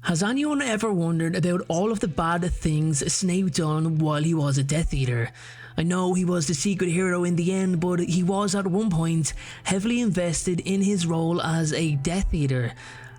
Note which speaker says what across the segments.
Speaker 1: Has anyone ever wondered about all of the bad things Snape done while he was a Death Eater? I know he was the secret hero in the end, but he was at one point heavily invested in his role as a Death Eater.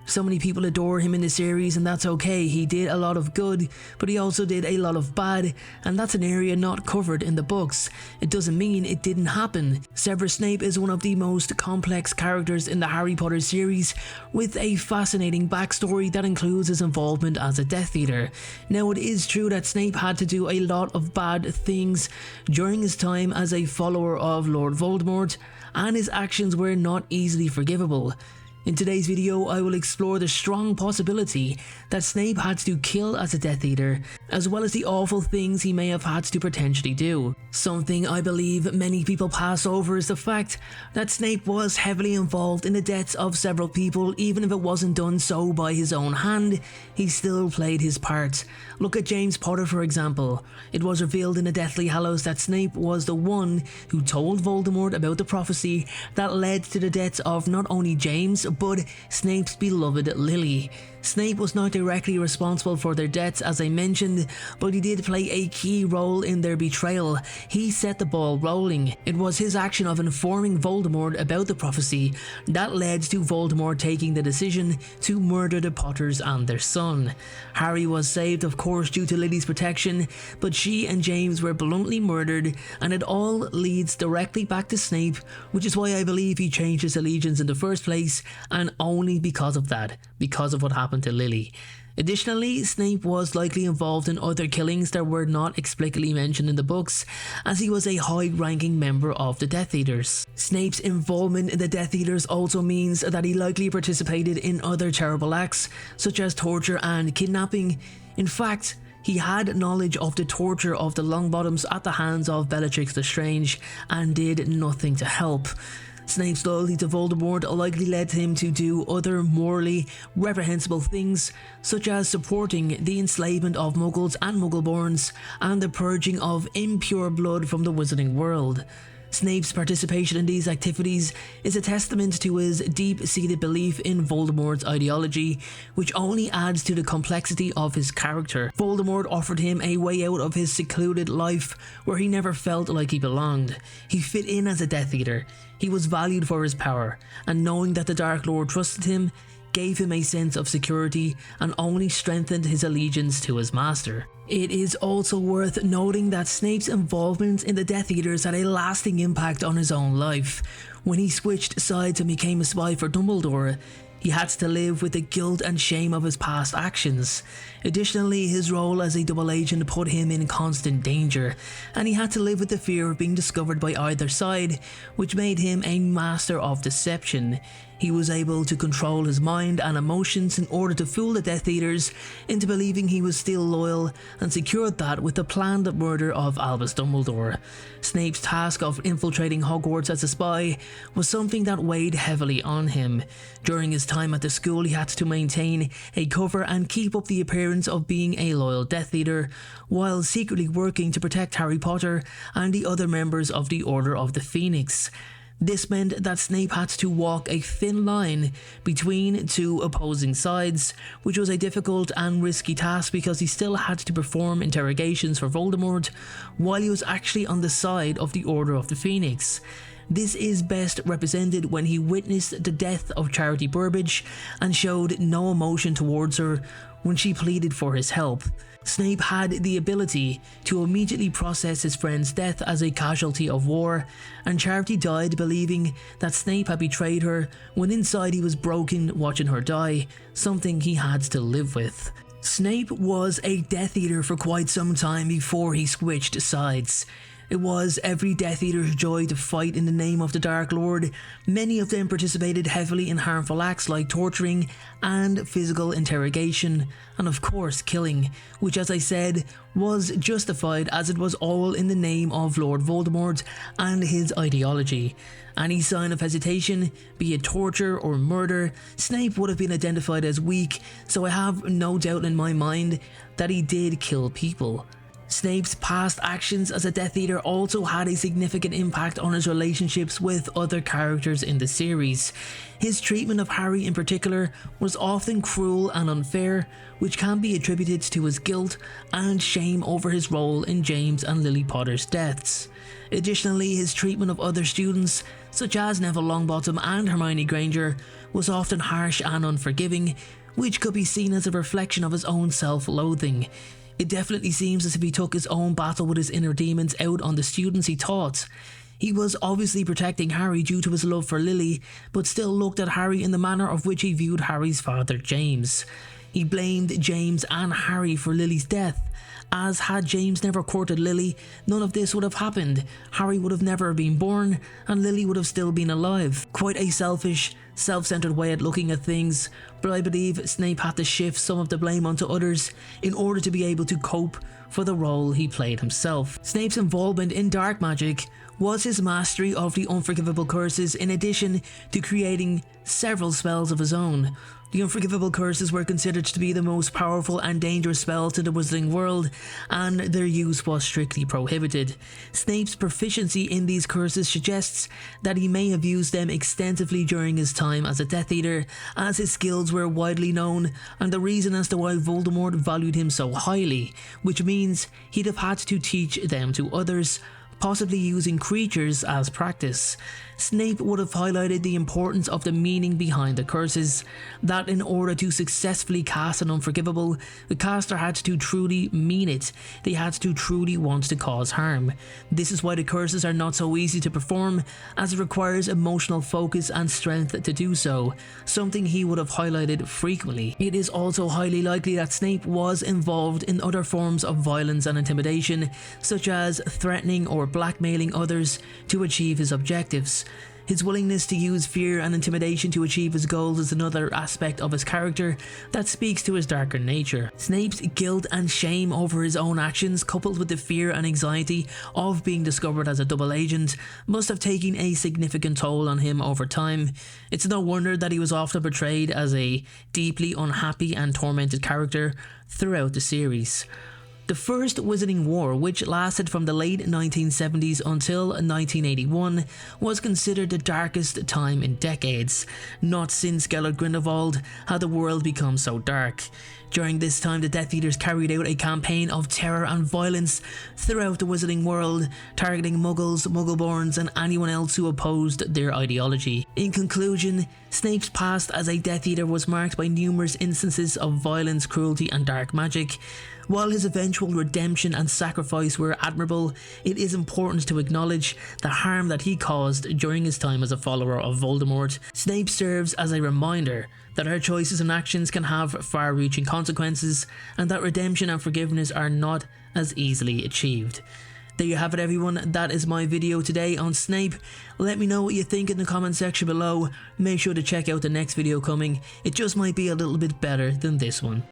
Speaker 1: So many people adore him in the series, and that's okay. He did a lot of good, but he also did a lot of bad, and that's an area not covered in the books. It doesn't mean it didn't happen. Severus Snape is one of the most complex characters in the Harry Potter series, with a fascinating backstory that includes his involvement as a Death Eater. Now, it is true that Snape had to do a lot of bad things during his time as a follower of Lord Voldemort, and his actions were not easily forgivable. In today's video, I will explore the strong possibility that Snape had to kill as a Death Eater, as well as the awful things he may have had to potentially do. Something I believe many people pass over is the fact that Snape was heavily involved in the deaths of several people. Even if it wasn't done so by his own hand, he still played his part. Look at James Potter, for example. It was revealed in the Deathly Hallows that Snape was the one who told Voldemort about the prophecy that led to the deaths of not only James, but Snape's beloved Lily. Snape was not directly responsible for their deaths, as I mentioned, but he did play a key role in their betrayal. He set the ball rolling. It was his action of informing Voldemort about the prophecy that led to Voldemort taking the decision to murder the Potters and their son. Harry was saved, of course, due to Lily's protection, but she and James were bluntly murdered, and it all leads directly back to Snape, which is why I believe he changed his allegiance in the first place, and only because of that, because of what happened to Lily. Additionally, Snape was likely involved in other killings that were not explicitly mentioned in the books, as he was a high-ranking member of the Death Eaters. Snape's involvement in the Death Eaters also means that he likely participated in other terrible acts, such as torture and kidnapping. In fact, he had knowledge of the torture of the Longbottoms at the hands of Bellatrix Lestrange and did nothing to help. Snape's loyalty to Voldemort likely led him to do other morally reprehensible things, such as supporting the enslavement of Muggles and Muggleborns and the purging of impure blood from the wizarding world. Snape's participation in these activities is a testament to his deep-seated belief in Voldemort's ideology, which only adds to the complexity of his character. Voldemort offered him a way out of his secluded life where he never felt like he belonged. He fit in as a Death Eater. He was valued for his power, and knowing that the Dark Lord trusted him gave him a sense of security and only strengthened his allegiance to his master. It is also worth noting that Snape's involvement in the Death Eaters had a lasting impact on his own life. When he switched sides and became a spy for Dumbledore, he had to live with the guilt and shame of his past actions. Additionally, his role as a double agent put him in constant danger, and he had to live with the fear of being discovered by either side, which made him a master of deception. He was able to control his mind and emotions in order to fool the Death Eaters into believing he was still loyal, and secured that with the planned murder of Albus Dumbledore. Snape's task of infiltrating Hogwarts as a spy was something that weighed heavily on him. During his time at the school, he had to maintain a cover and keep up the appearance of being a loyal Death Eater, while secretly working to protect Harry Potter and the other members of the Order of the Phoenix. This meant that Snape had to walk a thin line between two opposing sides, which was a difficult and risky task because he still had to perform interrogations for Voldemort while he was actually on the side of the Order of the Phoenix. This is best represented when he witnessed the death of Charity Burbage and showed no emotion towards her when she pleaded for his help. Snape had the ability to immediately process his friend's death as a casualty of war, and Charity died believing that Snape had betrayed her when inside he was broken watching her die, something he had to live with. Snape was a Death Eater for quite some time before he switched sides. It was every Death Eater's joy to fight in the name of the Dark Lord. Many of them participated heavily in harmful acts like torturing and physical interrogation, and of course killing, which, as I said, was justified as it was all in the name of Lord Voldemort and his ideology. Any sign of hesitation, be it torture or murder, Snape would have been identified as weak, so I have no doubt in my mind that he did kill people. Snape's past actions as a Death Eater also had a significant impact on his relationships with other characters in the series. His treatment of Harry in particular was often cruel and unfair, which can be attributed to his guilt and shame over his role in James and Lily Potter's deaths. Additionally, his treatment of other students, such as Neville Longbottom and Hermione Granger, was often harsh and unforgiving, which could be seen as a reflection of his own self-loathing. It definitely seems as if he took his own battle with his inner demons out on the students he taught. He was obviously protecting Harry due to his love for Lily, but still looked at Harry in the manner of which he viewed Harry's father, James. He blamed James and Harry for Lily's death, as had James never courted Lily, none of this would have happened. Harry would have never been born, and Lily would have still been alive. Quite a selfish, self-centered way at looking at things, but I believe Snape had to shift some of the blame onto others in order to be able to cope for the role he played himself. Snape's involvement in dark magic was his mastery of the unforgivable curses, in addition to creating several spells of his own. The unforgivable curses were considered to be the most powerful and dangerous spells in the Wizarding world, and their use was strictly prohibited. Snape's proficiency in these curses suggests that he may have used them extensively during his time as a Death Eater, as his skills were widely known, and the reason as to why Voldemort valued him so highly, which means he'd have had to teach them to others, possibly using creatures as practice. Snape would have highlighted the importance of the meaning behind the curses, that in order to successfully cast an unforgivable, the caster had to truly mean it. They had to truly want to cause harm. This is why the curses are not so easy to perform, as it requires emotional focus and strength to do so, something he would have highlighted frequently. It is also highly likely that Snape was involved in other forms of violence and intimidation, such as threatening or blackmailing others to achieve his objectives. His willingness to use fear and intimidation to achieve his goals is another aspect of his character that speaks to his darker nature. Snape's guilt and shame over his own actions, coupled with the fear and anxiety of being discovered as a double agent, must have taken a significant toll on him over time. It's no wonder that he was often portrayed as a deeply unhappy and tormented character throughout the series. The First Wizarding War, which lasted from the late 1970s until 1981, was considered the darkest time in decades. Not since Gellert Grindelwald had the world become so dark. During this time, the Death Eaters carried out a campaign of terror and violence throughout the Wizarding world, targeting Muggles, Muggleborns, and anyone else who opposed their ideology. In conclusion, Snape's past as a Death Eater was marked by numerous instances of violence, cruelty, and dark magic. While his eventual redemption and sacrifice were admirable, it is important to acknowledge the harm that he caused during his time as a follower of Voldemort. Snape serves as a reminder that our choices and actions can have far-reaching consequences, and that redemption and forgiveness are not as easily achieved. There you have it, everyone. That is my video today on Snape. Let me know what you think in the comment section below. Make sure to check out the next video coming. It just might be a little bit better than this one.